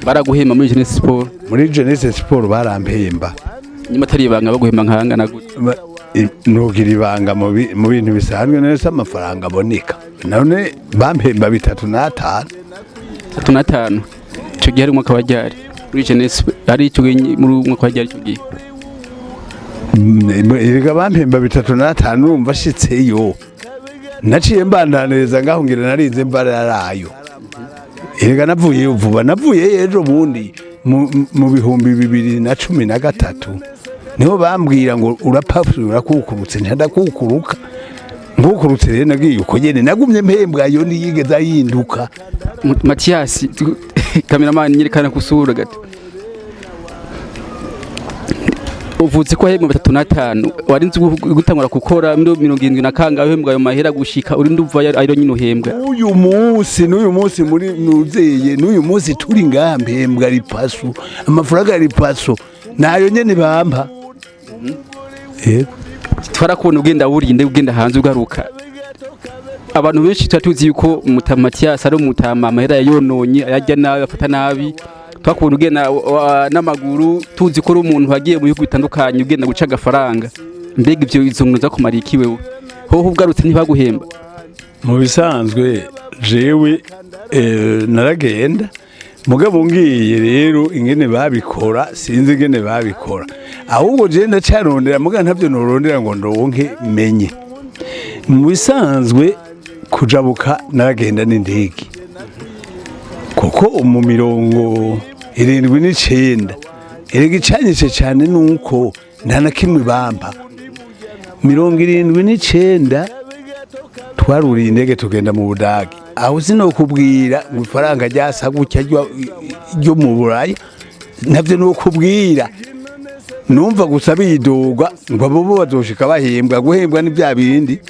baraguhemba muri Jeunesse Sport? Muri Jeunesse Sport barampemba. Nyuma atari ibanga baguhemba nkangana gute? Nugira ibanga mu bintu bisanzwe neza amafaranga aboneka. None bampemba 3,500. 3,500. Cyo gihe ari umwaka wa ryari? Muri Jeunesse ari cyo muri umwaka wa ryari cyo gihe? Iriga bampemba 3,500 urumva shitseyo. Naciye mbandaneza ngaho ngira narinze mbararayo. Iriga navuye vuba navuye ejo bundi mu bihumbi 2013 niho bambwira ngo urapapura kukurutse ntadakukuruka ngukurutse rero nagiye uko nyene nagumye mpembwa yo niyigeza yinduka. Mathias cameraman nyerekana kusura gato uvuze ko hemwe 3,500 warinze gutangura gukora 70 na kanga hembwa ayo mahera gushika uri nduva ayiro nyino hembwa uyu munsi muri nuzeye n'uyu munsi turi ngambe hembwa ripaso amafaranga ripaso nayo nyene bampa. Twarakubona ugenda burinde ugenda hanze ugaruka abantu benshi twatuzi yuko Mathias ari umutama amahera yononye ayajya nawe afata nabi twakubona ugenda n'amaguru tuzi ko ari umuntu wagiye mu bihugu bitandukanye ugenda guca agafaranga mbega ivyo izonguza kumara iki wewe hoho ubwarutse ntibaguhemba? Mu bisanzwe jewe naragenda mugabo ngiye rero ingene babikora sinzi ingene babikora ahubwo je ndacarondera muga ntavyo norondera ngo ndonke menye. Mu bisanzwe kujabuka naragenda n'indege kuko mu 79 erega icanyise cyane nuko nta na kimwe bampa. 79 twaruriye indege tugenda mu Budagi aho sinokubwira ngo ifaranga ryasa gutya ryo mu Buraya navyo nokubwira numva gusa bidogwa ngo abo bazoshika bahembwa guhembwa ni bya bindi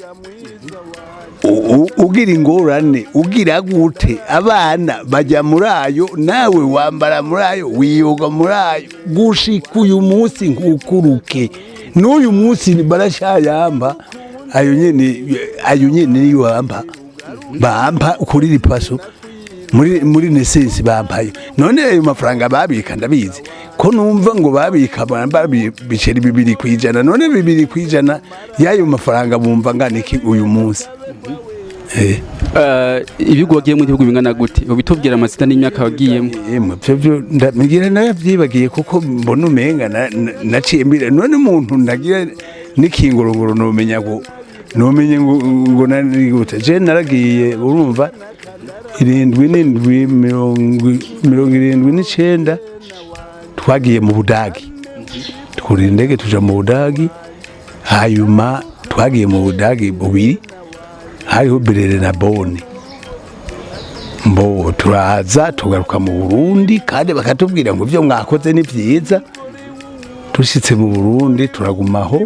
ugira ingorane ugira gute abana bajya murayo nawe wambara murayo wiyoga murayo gushika uyu munsi nkukuruke n'uyu munsi barashayamba ayo nyene niyo bampa kuri ripaso muri nesensi bampayo. None ayo mafaranga babika ndabizi ko numva ngo babika biceri 2% none 2% yayo mafaranga bumva nganiki uyu munsi. Ibigo wagiye mu gihugu bingana gute ubitubwira amazina n'imyaka wagiyemo? Byo ndamigira nayo byibagiye kuko mbona umenga naciye mbira none umuntu ndagira nikingorongoro nomenye ngo nari gute je naragiye urumva 79 twagiye mu Budagi tukuri indege tuja mu Budagi hanyuma twagiye mu Budagi bubiri hariho Berere na Bone mbo turaza tugaruka mu Burundi kandi bakatubwira ngo byo mwakoze ni byiza. Tushitse mu Burundi turagumaho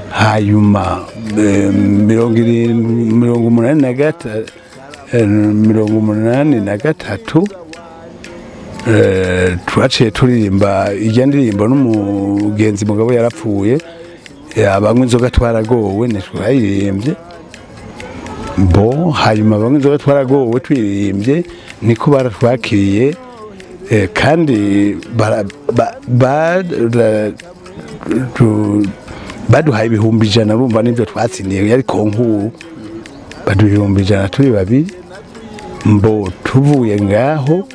hanyuma 83 twaciye turirimba ijya ndirimbo n'umugenzi mugabo yarapfuye abanywa inzoga twaragowe ntitwayiririmbye bo hanyuma abanywa inzoga twaragowe twiririmbye niko baratwakiriye kandi baduhaye 100 urumva nibyo twatsindiye yari konkuru baduha 100 turi babiri mbo tuvuye ngaho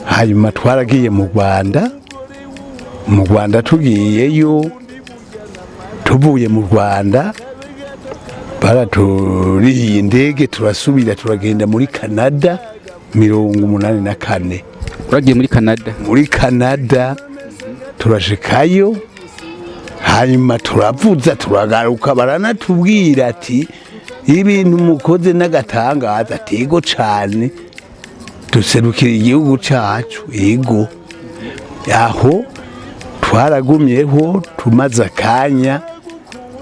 hanyuma twaragiye mu Rwanda tugiyeyo tuvuye mu Rwanda baraturiye indege turasubira turagenda muri Canada 84. Uragiye muri Canada turashikayo hanyuma turavuza turagaruka baranatubwira ati ibintu mukoze n'agatangaza tego cyane duserukira igihugu cyacu yego aho twaragumyeho tumaze akanya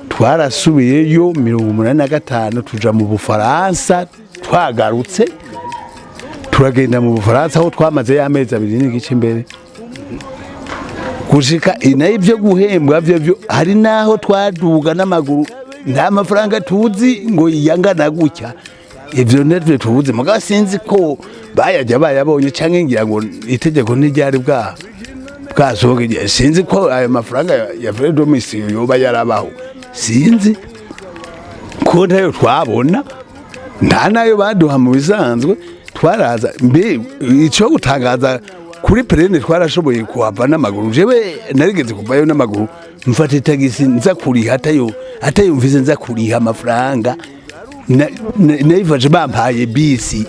twarasubiyeyo 85 tuja mu Bufaransa twagarutse turagenda mu Bufaransa aho twamaze y'amezi 2 n'igice imbere gushika inaye byo guhembwa byo hari naho twaduga n'amaguru nta mafaranga tuzi ngo yangana gutya ivyo netwe tubuze mugabo sinzi ko bayajya bayabonye canke ngira ngo itegeko ntiryari bwasohoke sinzi ko ayo mafaranga ya frais domicile yoba yarabaho sinzi ko ntayo twabona nta nayo baduha mu bisanzwe twaraza mbe ico gutangaza kuri perene twarashoboye kuhava n'amaguru jewe narigeze kuvayo n'amaguru mfata tagisi nza kuriha atayo mvize nza kuriha amafaranga naivaje bampaye bisi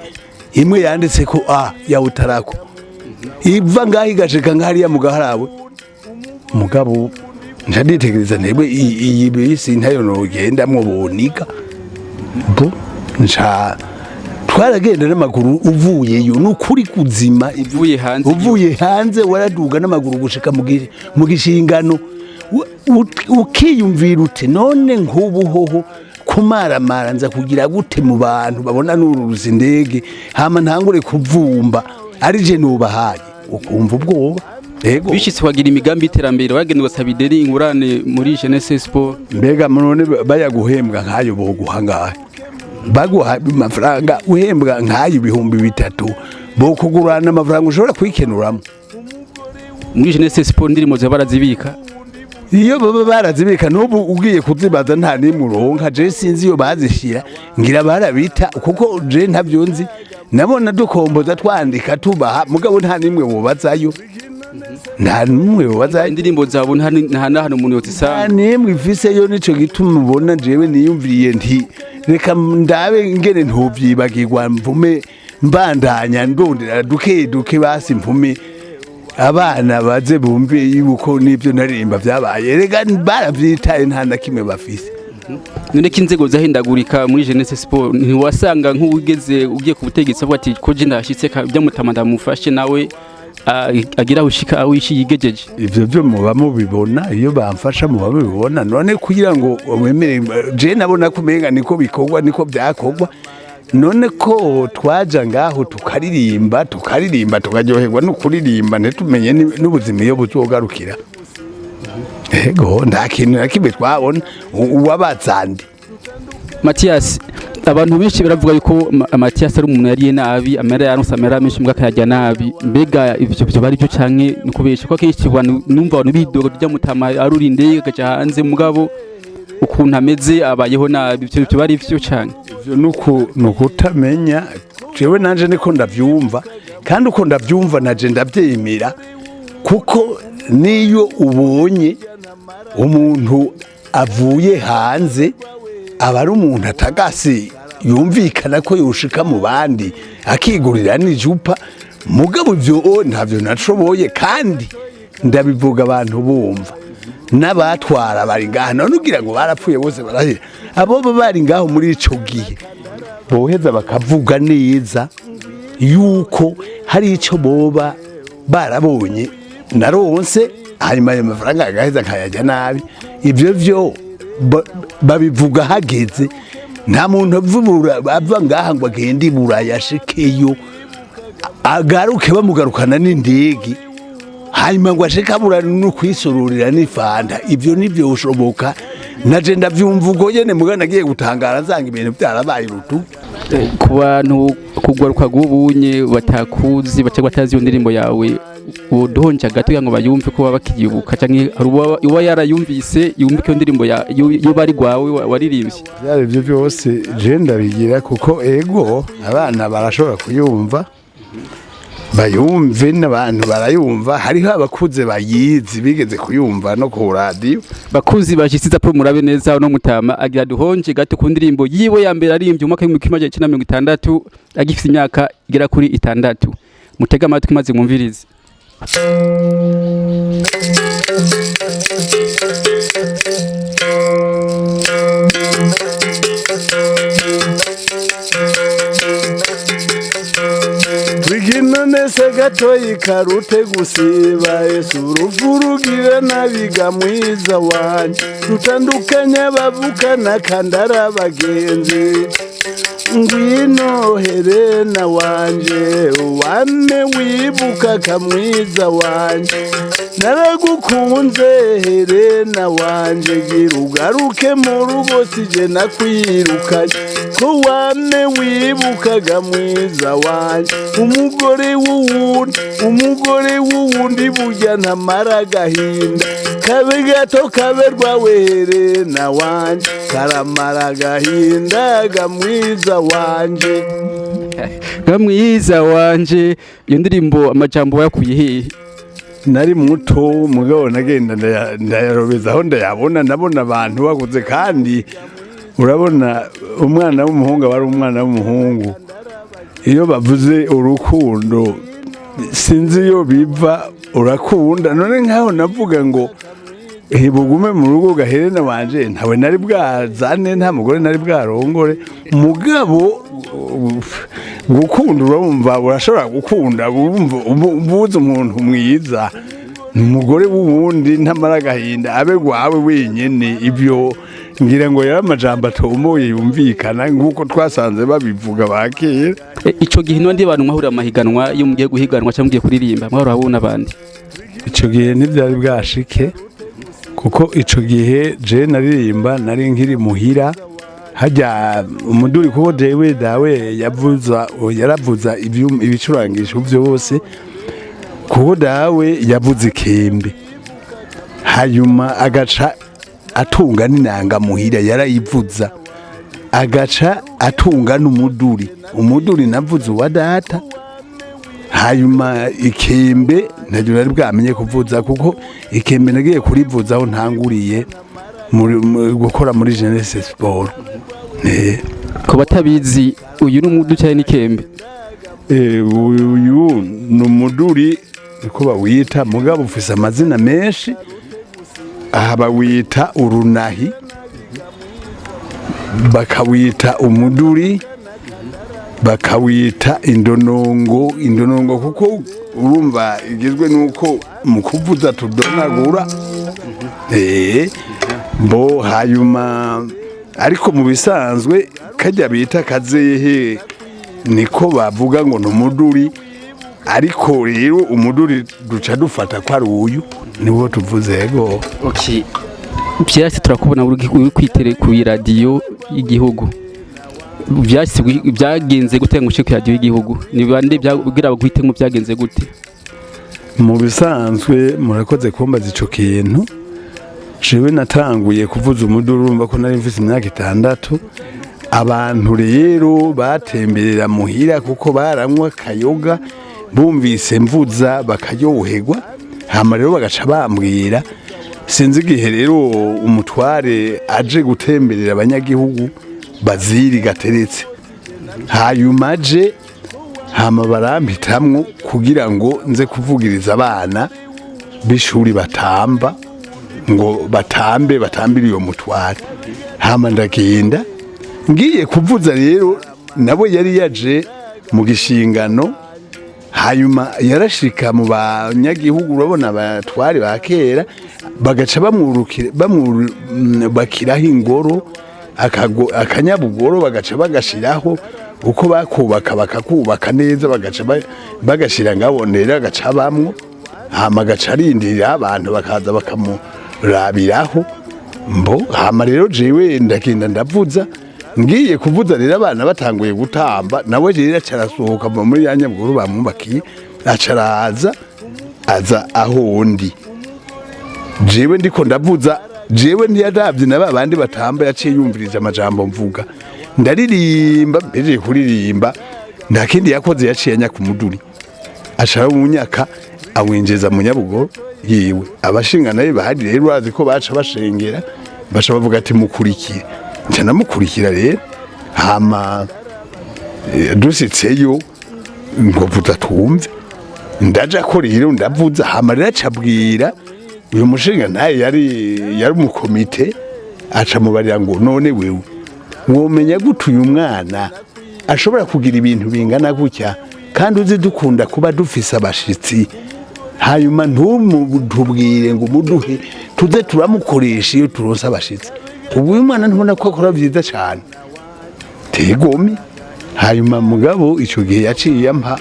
imwe yanditse ko ya utarako iva ngaho igashika ngahariya mu gaharawe mugabo nditegereza nebwe iyi bisi ntayo nogenda mubonika bo twaragenda n'amaguru uvuyeyo n'ukuri kuzima uvuye hanze waraduga n'amaguru gushika mu gishingano ukiyumvira ute none nk'ubu hoho kumaramara nza kugira gute mu bantu babona n'uruzi indege hama ntangure kuvumba ari je nubahaye ukumva ubwoba ego bishitse wagira imigambi y'iterambere wagenewe sabideri ingurane muri Jeunesse Sport mbega none bayaguhembwa nkayo boguhangaye baguha amafaranga uhembwa nkayo 3,000 bokugurana amafaranga ushobora kwikenuramo muri Jeunesse Sport ndirimo zo barazibika iyo baba barazibika n'ubu ugiye kuzibaza nta nimwe uronka je sinzi iyo bazishira ngira barabita kuko je ntabyonzi nabona dukomboza twandika tubaha mugabo nta nimwe wobazayo nta nimwe wobazayo indirimbo zabo nta umuntu yotisanga nimwe ifise yo nico gituma ubona jewe niyumviriye nti reka ndabe ngene ntuvyibagirwa mvume mbandanya ndondera duke basi mvume abana baze bumve yuko nibyo naririmba byabaye rega baravyitaye nta na kimwe bafise none kinzego zahindagurika muri Jeunesse Sport ntiwasanga nk'ugeze ugiye ku butegetsi avuga ati ko je ndashitse byamutama ndamufashe nawe agira ushika awishi yigejeje ivyo byo muba mubibona iyo bamfasha muba mubibona none kugira ngo wemere je nabona kumenga niko bikorwa niko byakogwa none ko twaja ngaho tukaririmba tukaryoherwa no kuririmba ntumenye n'ubuzima iyo buzogarukira ego nta kintu nakimwe twabona uwabazandi Mathias abantu benshi baravuga yuko Mathias ari umuntu yariye nabi amera yaronse amera menshi mbwa kayajya nabi mbega ivyo byo bari byo canke nikubesha ko kenshi abantu numva abantu bidoga byamutama arurinde gaca hanze mugabo ukuntu ameze abayeho nabi ivyo bari byo canke ivyo nukutamenya jewe nanje niko ndavyumva kandi uko ndavyumva naje ndavyemera kuko niyo ubonye umuntu avuye hanze aba ari umuntu atagase yumvikana ko yoshika mu bandi akigurira n'ijupa mugabo ivyo ntavyo nashoboye kandi ndabivuga abantu bumva n'abatwara bari ngaha none ugira ngo barapfuye bose barahira abo bari ngaho muri ico gihe boheza bakavuga neza yuko hari ico boba barabonye naronse hanyuma ayo mafaranga agaheza nkayajya nabi ivyo babivuga hageze nta muntu ava ngaha ngo agende Buraya ashikeyo agaruke bamugarukana n'indege hanyuma ngo ashike aburana no kwisororera n'ifanta ivyo nivyo ushoboka naje ndavyumva ugo nyene mugana agiye gutangara nzanga ibintu byarabaye rutu ku bantu kugwaruka gubunye batakuzi bacagwa tazi ndirimbo yawe udonja gato ngo bayumve ko babakiyibuka canke uwa yarayumvise yumve ko ndirimbo yo bari gwawe waririmbye byari byo byose je ndabigira kuko ego abana barashobora kuyumva bayumve n'abantu barayumva hariho abakuze bayizi bigeze kuyumva no ku radio bakuzi bashitse pro murabe neza no mutama agira duhonje gato ku ndirimbo yiwe ya mbere arimbye umwaka w'1960 agifite imyaka igera kuri 6 mutega amatwi maze mwumvirize Wigino nese gatoyi karute gusiba Yesu uruvurugire nabiga mwiza wanje rutandukanya bavukana kandara bagenzi ngwino Helena wanje wame wibuka kamwiza wanje naragukunze Helena wanje gira ugaruke mu rugo sije nakwirukanye ko wame wibukaga mwiza wanje umugore w'uwundi burya ntamara agahinda kabe gato kaberwawe Helena wanje karamara agahinda gamwiza wanje gamwiza wanje. Iyo ndirimbo amajambo yakuye hehe? Nari muto mugabo nagenda ndayarobeza aho ndayabona nabona abantu baguze kandi urabona umwana w'umuhungu bari umwana w'umuhungu iyo bavuze urukundo sinzi iyo biva urakunda none nkaho navuga ngo bugume mu rugo ga Helena wanje ntawe nari bwazane nta mugore nari bwarongore mugabo gukunda urumva urashobora gukunda ubuze umuntu mwiza umugore w'uwundi ntamara agahinda abe gwawe wenyene ibyo ngira ngo yari amajambo atomoye yumvikana nk'uko twasanze babivuga bakera. Ico gihe n'abandi bantu mwahurira amahiganwa iyo mugiye guhiganwa cyangwa mugiye kuririmba mwahurira abona abandi? Ico gihe ntibyari bwashike kuko ico gihe je naririmba nari nkiri muhira hajya umuduri kuko dewe dawe yaravuza ibicurangisho byose kuko dawe yavuze ikembe hanyuma agaca atunga n'inanga muhira yarayivuza agaca atunga n'umuduri navuze wa data hanyuma ikembe ntabyo nari bwamenye kuvuza kuko ikembe nagiye kurivuza aho ntanguriye gukora muri Jeunesse Sport. Ko batabizi uyu n'umudu cyane n'ikembe uyu n'umuduri uko bawita mugabo ufise amazina menshi aha bawita urunahi bakawita umuduri bakawita indonongo kuko urumva igizwe nuko mu kuvuza tudonagura bo hanyuma ariko mu bisanzwe kajya bita kazehe niko bavuga ngo n'umuduri ariko rero umuduri duca dufata ko ari uyu niwo tuvuze yego. Okay, byase turakubona uri kwitere ku radio y'igihugu byagenze gute ngo ushike radio y'igihugu ni bande byagira bagwite ngo byagenze gute? Mu bisanzwe murakoze kumbaza ico kintu jewe natanguye kuvuza umuduri urumva ko nari mfise imyaka 6 abantu rero batemberera muhira kuko baranywa kayoga bumvise mvuza bakayoherwa hama rero bagaca bambwira sinzi igihe rero umutware aje gutemberera abanyagihugu baziri gateretse hanyuma aje hama barampitamwo kugira ngo nze kuvugiriza abana b'ishuri batamba ngo batambire iyo mutware hama ndagenda ngiye kuvuza rero nabo yari yaje mu gishingano hanyuma yarashika mu banyagihugu urabona abatware bakera bagaca bakiraho ingoro akanyabugoro bagaca bagashiraho uko bakubaka neza bagaca bagashira ngabonera agaca bamwo hama agaca arindira abantu bakaza bakamurabiraho mbo hama rero jewe ndagenda ndavuza ngiye kuvuza rero abana batanguye gutamba nawe rero acarasohoka muri yanyabugoro bamwubakiye acaraza aho ndi jewe ndiko ndavuza jewe ntiyadavye na babandi batamba yaciye yumvirije amajambo mvuga ndaririmba mbeje kuririmba nta kindi yakoze yaciye anya kumuduri ashara umunyaka awinjeza mu nyabugoro yiwe abashinga naye bahari rero bazi ko baca bashengera baca bavuga ati mukurikire nca namukurikira rero hama dusitseyo ngovuza twumve ndaja ko rero ndavuza hama rero acabwira uyu mushinga naye yari umukomite aca mubarira ngo none wewe womenya gute uyu mwana ashobora kugira ibintu bingana gutya kandi uzi dukunda kuba dufise abashitsi hanyuma ntubwire ngo muduhe tuze turamukoresha iyo turonse abashitsi ubu uyu mwana ntubona ko akora byiza cyane tegome hanyuma mugabo ico gihe yaciye ampa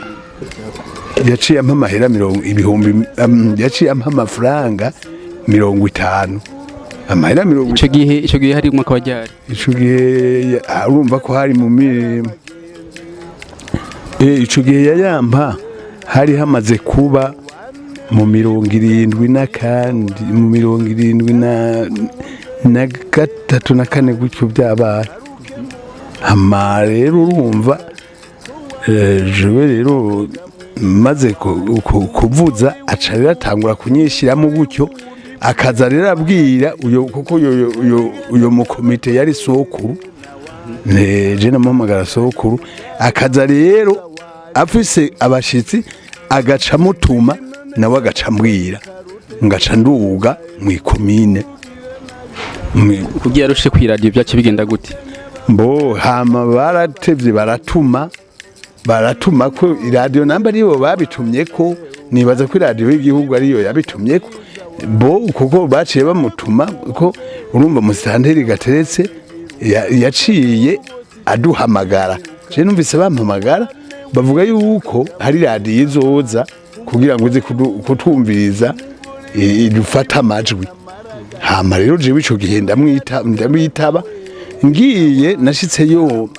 amahera ibihumbi yaciye ampa amafaranga 50 amahera 50 ico gihe hari umwaka wajyari ico gihe urumva ko hari mu mirimo ico gihe yayampa hari hamaze kuba mu 70 kandi mu 73 na 4 gutyo byabaye ama rero urumva jewe rero maze kuvuza aca rero atangura kunyishyiramo gutyo akaza rero abwira kuko uyo mukomite yari sokuru je namuhamagara sokuru akaza rero afise abashitsi agaca mutuma nawe agaca mbwira ngaca nduga mu ikomine kugira rushe kw'iradio byace bigenda gute mbo hama baratevye baratuma ko iradio namba ariyo babitumye ko nibaza ko iradio y'igihugu ariyo yabitumye ko bo kuko baciye bamutuma ko urumva musanteri gateretse yaciye aduhamagara je numvise bampamagara bavuga yuko hari radio izoza kugira ngo uze kutwumviriza idufata amajwi hama rero jewe ico gihe ndamwitaba ngiye nashitseyo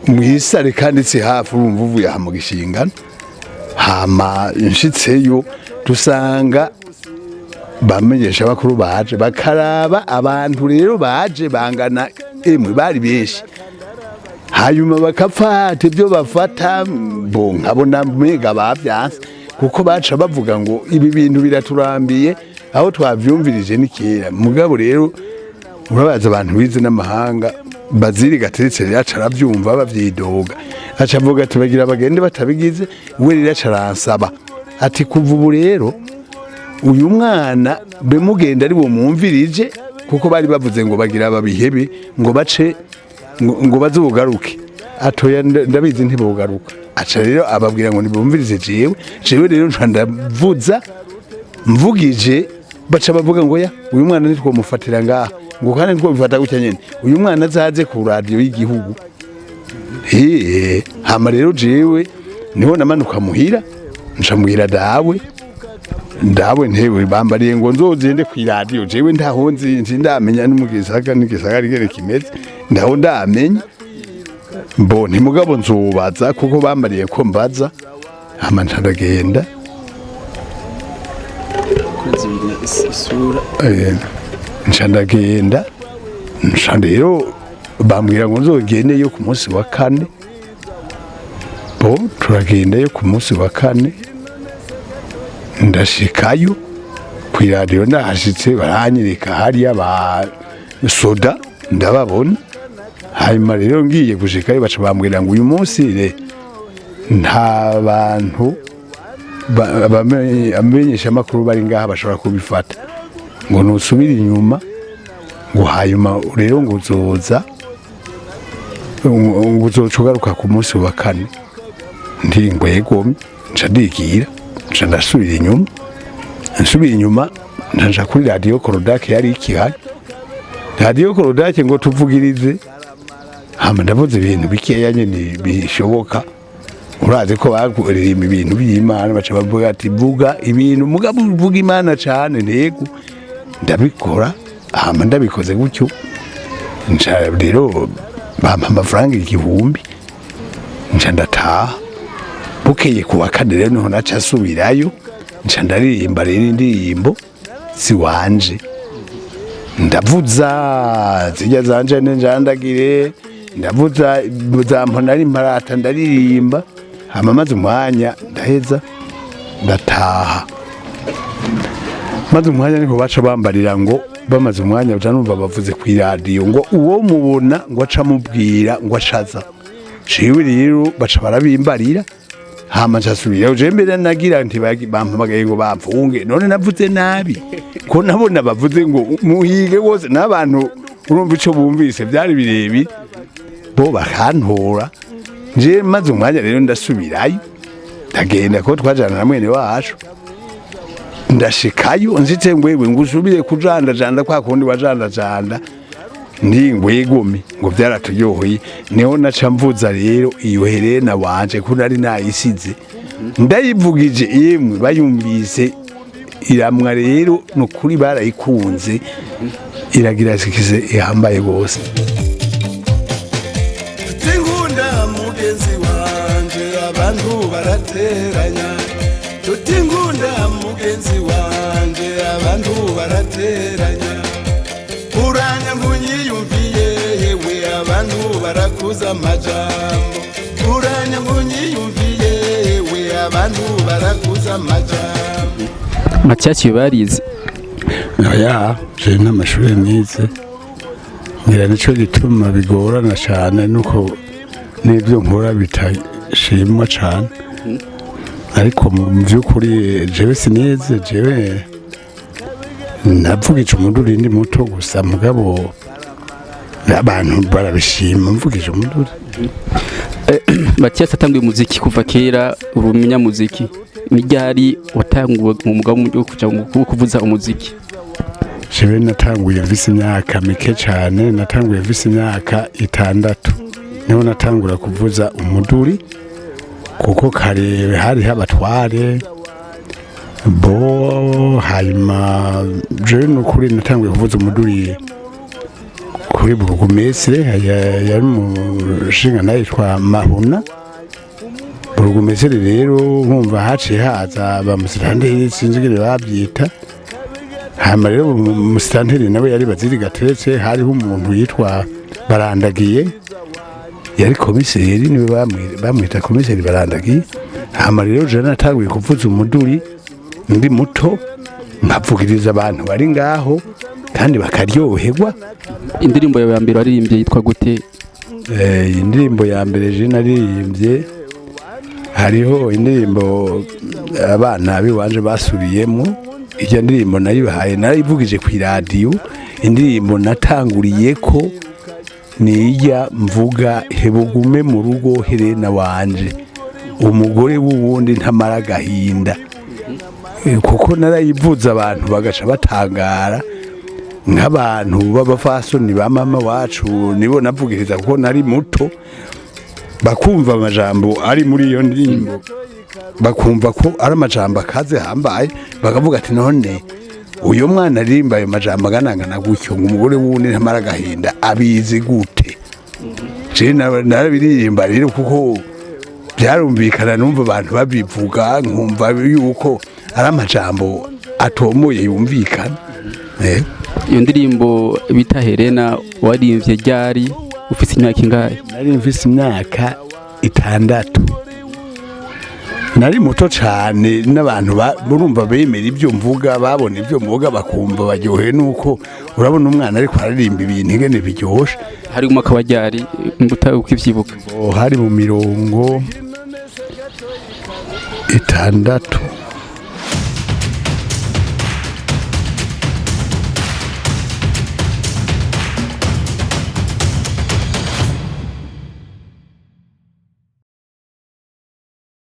mwisare kandi si hafi urumva uvuye aha mu gishingano hama nshitseyo dusanga bamenyesha bakuru baje bakaraba abantu rero baje bangana emwe bari benshi hanyuma bakafata ibyo bafata bo nkabona mega babyanse kuko baca bavuga ngo ibi bintu biraturambiye aho twavyumvirije nikera mugabo rero urabaza abantu bize n'amahanga baziri gateretse yaca aravyumva bavyidoga aca avuga ati bagira bagende batabigize we rero aca aransaba ati kuva ubu rero uyu mwana bemugenda ari bumwumvirije kuko bari bavuze ngo bagira babihebe ngo bace ngo bazugaruke atoya ndabizi ntibugaruka aca rero ababwira ngo nibumvirize jewe rero ndavuza mvugije baca bavuga ngo ya uyu mwana nitwo mufatira ngaha ngo kandi nitwo bifata gutya nyene uyu mwana azaze ku radio y'igihugu hama rero jewe niho namanuka muhira nshamuhira dawe ntewe bambariye ngo nzozende ku radio jewe ndaho nzi ndamenya n'igisagara rigere kimeze ndaho ndamenya mbone mugabo nzubaza kuko bambariye ko mbaza hama ndagenda ndagenda rero bambwira ngo nzogendeyo ku munsi wa 4 bo turagendayo ku munsi wa 4 ndashikayo ku radio ndahashitse baranyereka hariya ba soda ndababona hanyuma rero ngiye gushikayo baca bambwira ngo uyu munsi nta bantu amenyesha amakuru bari ngaha bashobora kubifata ngo nusubire inyuma ngo hanyuma rero ngo uzocugaruka ku munsi wa 4 ndi ngwegomye nca ndigira nca ndasubira inyuma nja kuri radio Korodake yari ikihari radio Korodake ngo tuvugirize hama ndavuze ibintu bikeya nyene bishoboka uraze ko baguririmba ibintu by'Imana baca bavuga ati vuga ibintu mugabo uvuga Imana cyane ntego ndabikora hama ndabikoze gutyo nca rero bampa amafaranga 1000 nca ndataha bukeye kuwa 4 rero niho naca asubirayo nca ndaririmba rero indirimbo siwanje ndavuza zijya zanje njandagire ndavuza zampona ari marata ndaririmba hama maze umwanya ndaheza ndataha maze umwanya niho baca bambarira ngo bamaze umwanya uja numva bavuze ku radio ngo uwo mubona ngo aca mubwira ngo ashaza ciwe rero baca barabimbarira hama ncasubira uje mbere nagira nti bampamagaye ngo bamfunge none navuze nabi ko nabona bavuze ngo muhige wose n'abantu urumva ico bumvise byari birebi bo bakantora nje maze umwanya rero ndasubirayo ndagenda ko twajana na mwene wacu ndashikayo nzitse ngwewe ngusubire kujandajanda kwa kundi wajandajanda ngwegome ngo byaraturyoheye niho naca mvuza rero iyo herena wanje ko nari nayisize ndayivugije yemwe bayumvise iramwa rero nukuri barayikunze iragira sikize ihambaye gose. Tingunda mugenzi wanje abantu barateranya, tutingunda mugenzi wanje abantu barateranya, uranya ngunyiyumviye yewe abantu barakuza amajambo, uranya ngunyiyumviye yewe abantu barakuza amajambo. Macyaki barize oya je n'amashuri nize ngira nico gituma bigorana cyane nuko n'ibyo nkora bitashimwa cyane ariko mu by'ukuri jewe sinize jewe navugije umuduri ndi muto gusa mugabo abantu barabishima mvugije umuduri. Macyaki atanguye umuziki kuva kera urumenya muziki nijyari watanguye mu mugabo wo kuja mu kuvuza umuziki. Jewe natanguye mfise imyaka mike cyane natanguye mfise imyaka 6 niho natangura kuvuza umuduri kuko kare hari habatware bo hanyuma jewe nukuri natanguye kuvuza umuduri kuri burugumesire yari mu shinga nayitwa Mahuna. Burugumesire rero nkumva haciye haza bamusitanteri sinzigire babyita hama rero umusitanteri nawe yari baziri gateretse hariho umuntu yitwa Barandagiye yari komiseri niwe bamwita komiseri Barandagiye. Hama rero je natanguye kuvuza umuduri ndi muto nkavugiriza abantu bari ngaho kandi bakaryoherwa. Indirimbo yawe ya mbere waririmbye yitwa gute? Indirimbo ya mbere je naririmbye hariho indirimbo abana biwanje basubiyemo iyo ndirimbo nayibahaye narayivugije ku radio. Indirimbo natanguriye ko nijya mvuga hebugume mu rugo herena wanje umugore w'uwundi ntamara agahinda kuko narayivuza abantu bagaca batangara nk'abantu b'abafasoni ba mama wacu nibo navugiriza kuko nari muto bakumva amajambo ari muri iyo ndirimbo bakumva ko ari amajambo akaze hambaye bakavuga ati none uyo mwana aririmba ayo majambo aganangana gutyo ngo umugore wundi ntamara agahinda abizi gute. Je narabiririmba rero kuko byarumvikana numva abantu babivuga nkumva yuko ari amajambo atomoye yumvikana. Iyo ndirimbo bita Herena waririmbye ryari ufite imyaka ingahe? Nari mfise imyaka 6 nari muto cyane n'abantu burumva bemera ibyo mvuga babona ibyo mvuga bakumva baryohe nuko urabona umwana ariko aririmba ibintu ingene biryoshe. Hari umwaka wajyari mbuta ukivyibuka? Hari mu 6